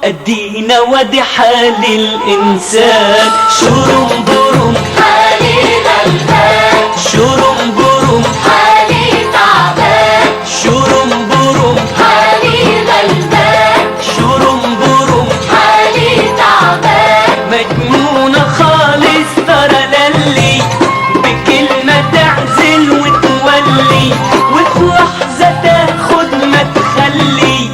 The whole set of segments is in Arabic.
ادينا وادي حال الانسان. شرم برم حالي غلبان، شرم برم حالي تعبان، شرم برم حالي غلبان، شرم برم حالي تعبان. مجنونة خالص ترى للي بكلمة تعزل وتولي، وفي لحظة تاخد ما تخلي.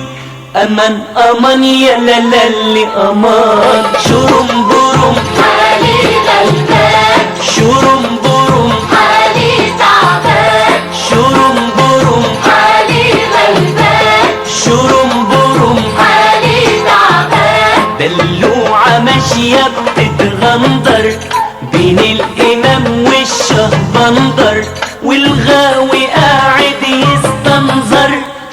امان امان يا لالي امان. شرم برم حالي غلبان، شرم برم حالي تعبان، شرم برم حالي غلبان، شرم برم حالي تعبان. دلوعة ماشية بتتغندر بين الإمام والشهبندر، والغاوي قاعد يستنظر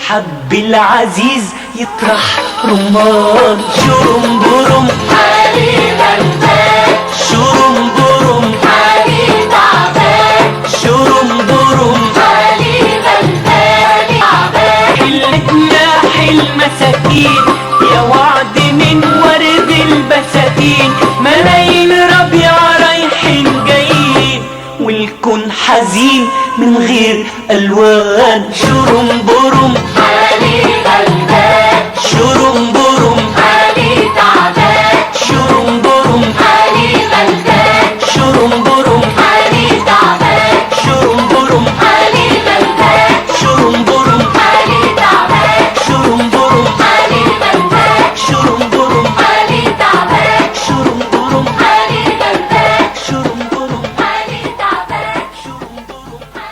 حب العزيز يطرح رمان. شرم برم حالي غلبان، شرم برم حالي تعبان، شرم برم حالي غلبان تعبان. حلتنا المساكين يا وعد من ورد البساتين، ملايين ربيع رايحين جايين والكون حزين من غير الوان. شرم برم